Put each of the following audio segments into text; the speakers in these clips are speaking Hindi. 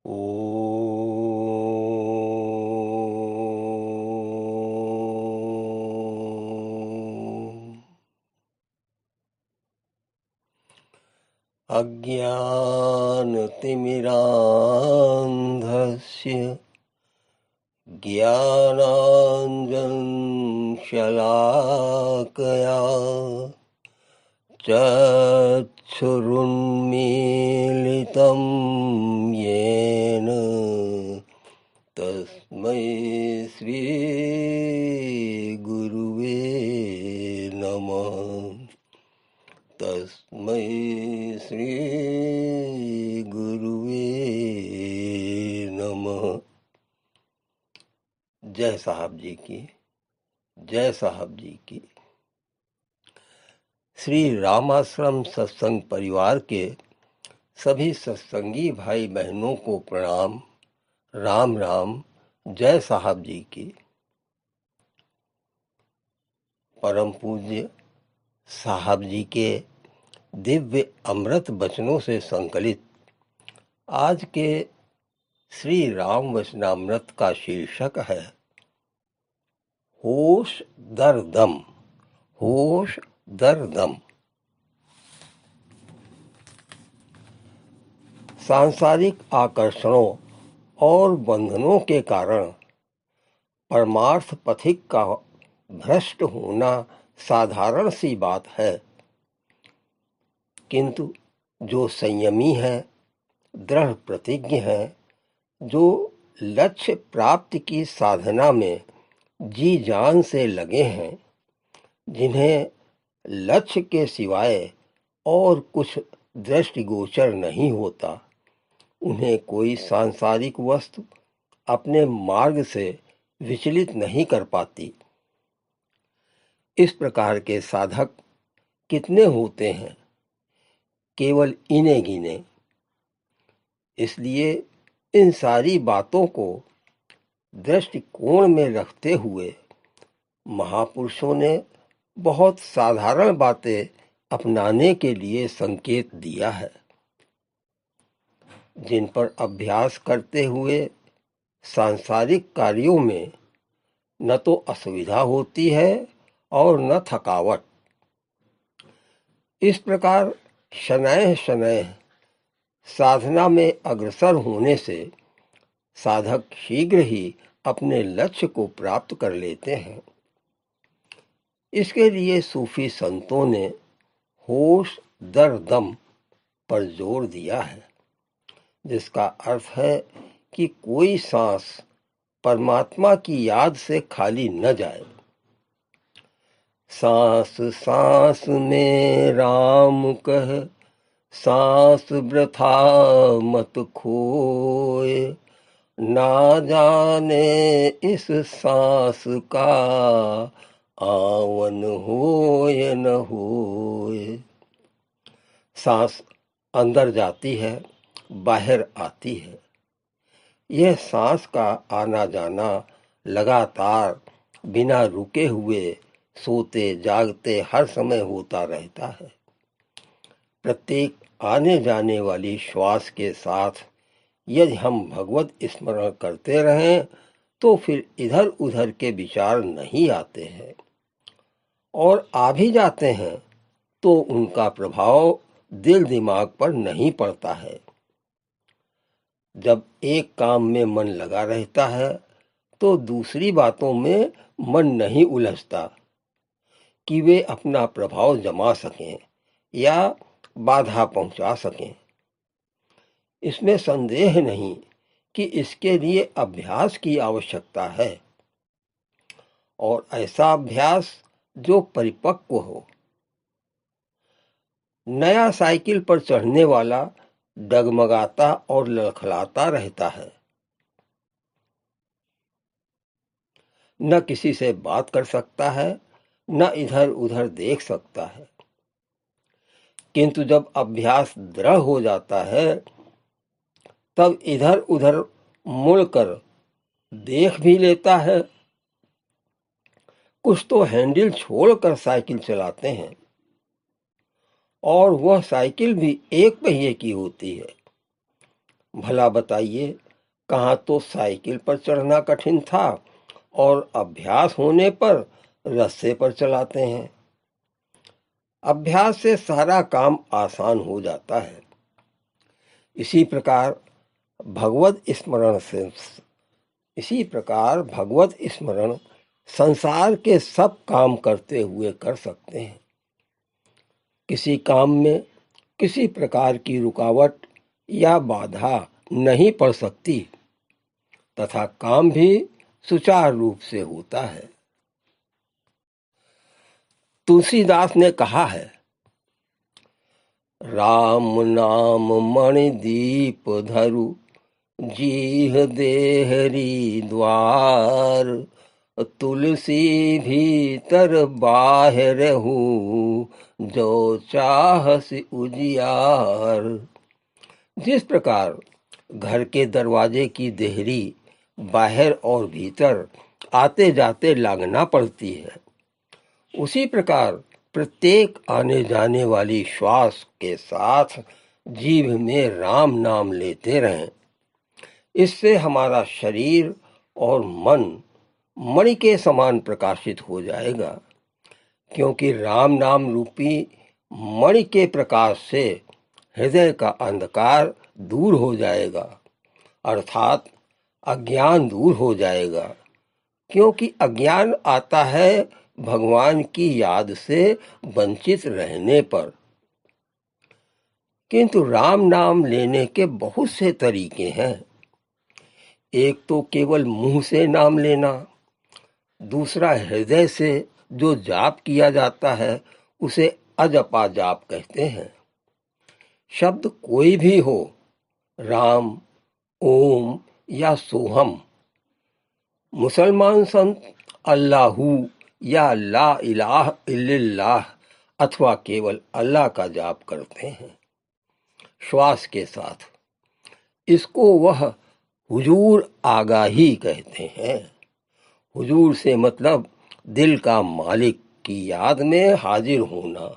ओ अज्ञानतिमिरान्धस्य ज्ञानाञ्जनशलाकया चक्षुरुन्मीलितं येन तस्मै श्रीगुरुवे नमः। तस्मै श्रीगुरुवे नमः। जय साहब जी की, जय साहब जी की। श्री रामाश्रम सत्संग परिवार के सभी सत्संगी भाई बहनों को प्रणाम। राम राम। जय साहब जी की। परम पूज्य साहब जी के दिव्य अमृत वचनों से संकलित आज के श्री राम वचनामृत का शीर्षक है होश दर दम। होश दर दम। सांसारिक आकर्षणों और बंधनों के कारण परमार्थ पथिक का भ्रष्ट होना साधारण सी बात है, किंतु जो संयमी है, दृढ़ प्रतिज्ञ है, जो लक्ष्य प्राप्ति की साधना में जी जान से लगे हैं, जिन्हें लक्ष्य के सिवाय और कुछ दृष्टिगोचर नहीं होता, उन्हें कोई सांसारिक वस्तु अपने मार्ग से विचलित नहीं कर पाती। इस प्रकार के साधक कितने होते हैं, केवल इन्हें गिने। इसलिए इन सारी बातों को दृष्टिकोण में रखते हुए महापुरुषों ने बहुत साधारण बातें अपनाने के लिए संकेत दिया है, जिन पर अभ्यास करते हुए सांसारिक कार्यों में न तो असुविधा होती है और न थकावट। इस प्रकार शनैः शनैः साधना में अग्रसर होने से साधक शीघ्र ही अपने लक्ष्य को प्राप्त कर लेते हैं। इसके लिए सूफी संतों ने होश दर दम पर जोर दिया है, जिसका अर्थ है कि कोई सांस परमात्मा की याद से खाली न जाए। सांस सांस में राम कह, सांस वृथा मत खोए, ना जाने इस सांस का आवन होए न होए। सांस अंदर जाती है, बाहर आती है। यह सांस का आना जाना लगातार बिना रुके हुए सोते जागते हर समय होता रहता है। प्रत्येक आने जाने वाली श्वास के साथ यदि हम भगवत स्मरण करते रहें तो फिर इधर उधर के विचार नहीं आते हैं, और आ भी जाते हैं तो उनका प्रभाव दिल दिमाग पर नहीं पड़ता है। जब एक काम में मन लगा रहता है तो दूसरी बातों में मन नहीं उलझता कि वे अपना प्रभाव जमा सकें या बाधा पहुंचा सकें। इसमें संदेह नहीं कि इसके लिए अभ्यास की आवश्यकता है, और ऐसा अभ्यास जो परिपक्व हो। नया साइकिल पर चढ़ने वाला डगमगाता और लड़खड़ाता रहता है, न किसी से बात कर सकता है, न इधर उधर देख सकता है। किंतु जब अभ्यास दृढ़ हो जाता है तब इधर उधर मुड़कर देख भी लेता है। कुछ तो हैंडल छोड़कर साइकिल चलाते हैं, और वह साइकिल भी एक पहिए की होती है। भला बताइए, कहाँ तो साइकिल पर चढ़ना कठिन था और अभ्यास होने पर रस्से पर चलाते हैं। अभ्यास से सारा काम आसान हो जाता है। इसी प्रकार भगवत स्मरण संसार के सब काम करते हुए कर सकते हैं। किसी काम में किसी प्रकार की रुकावट या बाधा नहीं पड़ सकती तथा काम भी सुचारू रूप से होता है। तुलसीदास ने कहा है, राम नाम मणि दीप धरु जीह देहरी द्वार, तुलसी भीतर बाहर हूँ जो चाहसी उजियार। जिस प्रकार घर के दरवाजे की देहरी बाहर और भीतर आते जाते लागना पड़ती है, उसी प्रकार प्रत्येक आने जाने वाली श्वास के साथ जीभ में राम नाम लेते रहें। इससे हमारा शरीर और मन मणि के समान प्रकाशित हो जाएगा, क्योंकि राम नाम रूपी मणि के प्रकाश से हृदय का अंधकार दूर हो जाएगा, अर्थात अज्ञान दूर हो जाएगा। क्योंकि अज्ञान आता है भगवान की याद से वंचित रहने पर। किंतु राम नाम लेने के बहुत से तरीके हैं। एक तो केवल मुंह से नाम लेना, दूसरा हृदय से जो जाप किया जाता है उसे अजपा जाप कहते हैं। शब्द कोई भी हो, राम, ओम या सोहम। मुसलमान संत अल्लाहू या ला इलाह इल्लल्लाह अथवा केवल अल्लाह का जाप करते हैं श्वास के साथ। इसको वह हुजूर आगाही कहते हैं। हुजूर से मतलब दिल का मालिक की याद में हाजिर होना,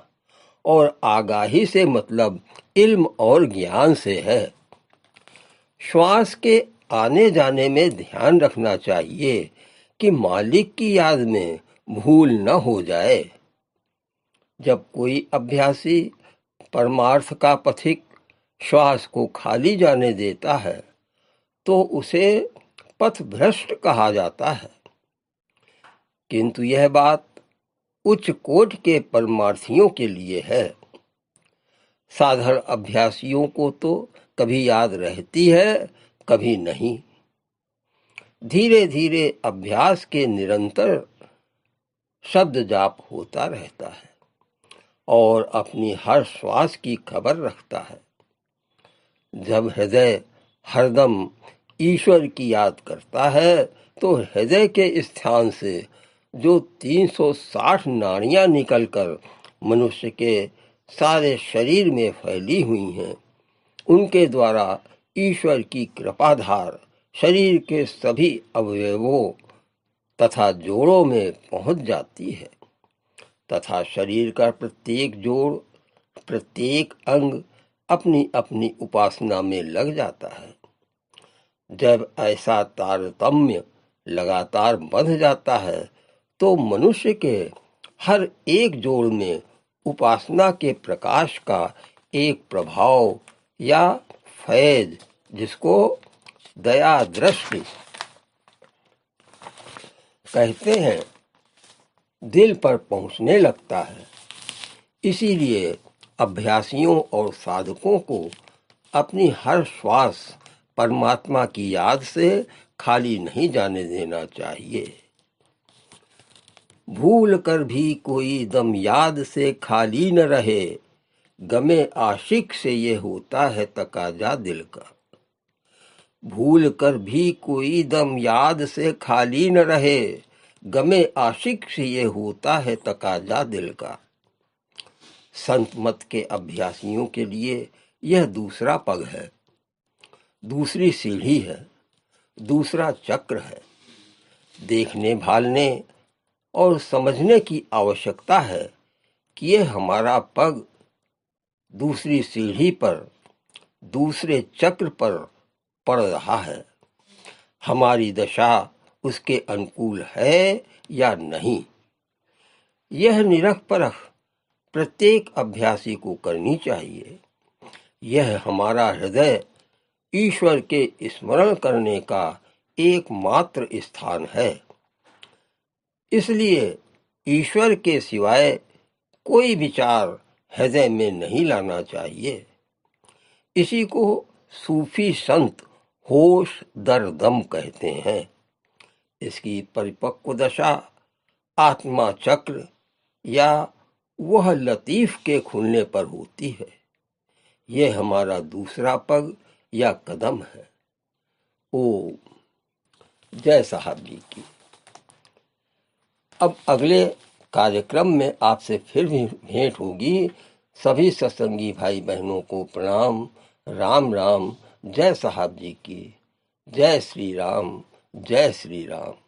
और आगाही से मतलब इल्म और ज्ञान से है। श्वास के आने जाने में ध्यान रखना चाहिए कि मालिक की याद में भूल न हो जाए। जब कोई अभ्यासी परमार्थ का पथिक श्वास को खाली जाने देता है तो उसे पथभ्रष्ट कहा जाता है। किंतु यह बात उच्च कोटि के परमार्थियों के लिए है। साधारण अभ्यासियों को तो कभी याद रहती है, कभी नहीं। धीरे धीरे अभ्यास के निरंतर शब्द जाप होता रहता है और अपनी हर श्वास की खबर रखता है। जब हृदय हरदम ईश्वर की याद करता है तो हृदय के स्थान से जो 360 नाड़ियां निकलकर मनुष्य के सारे शरीर में फैली हुई हैं, उनके द्वारा ईश्वर की कृपाधार शरीर के सभी अवयवों तथा जोड़ों में पहुंच जाती है तथा शरीर का प्रत्येक जोड़, प्रत्येक अंग अपनी अपनी उपासना में लग जाता है। जब ऐसा तारतम्य लगातार बढ़ जाता है तो मनुष्य के हर एक जोड़ में उपासना के प्रकाश का एक प्रभाव या फैज, जिसको दया दृष्टि कहते हैं, दिल पर पहुंचने लगता है। इसीलिए अभ्यासियों और साधकों को अपनी हर श्वास परमात्मा की याद से खाली नहीं जाने देना चाहिए। भूल कर भी कोई दम याद से खाली न रहे, गमे आशिक से ये होता है तकाजा दिल का। भूल कर भी कोई दम याद से खाली न रहे, गमे आशिक से ये होता है तकाजा दिल का। संत मत के अभ्यासियों के लिए यह दूसरा पग है, दूसरी सीढ़ी है, दूसरा चक्र है। देखने, भालने और समझने की आवश्यकता है कि यह हमारा पग दूसरी सीढ़ी पर, दूसरे चक्र पर पड़ रहा है। हमारी दशा उसके अनुकूल है या नहीं, यह निरख परख प्रत्येक अभ्यासी को करनी चाहिए। यह हमारा हृदय ईश्वर के स्मरण करने का एकमात्र स्थान है। इसलिए ईश्वर के सिवाय कोई विचार हृदय में नहीं लाना चाहिए। इसी को सूफी संत होश दर दम कहते हैं। इसकी परिपक्व दशा आत्मा चक्र या वह लतीफ के खुलने पर होती है। यह हमारा दूसरा पग या कदम है। ओ जय साहब जी की। अब अगले कार्यक्रम में आपसे फिर भी भेंट होगी। सभी सत्संगी भाई बहनों को प्रणाम। राम राम। जय साहब जी की। जय श्री राम। जय श्री राम।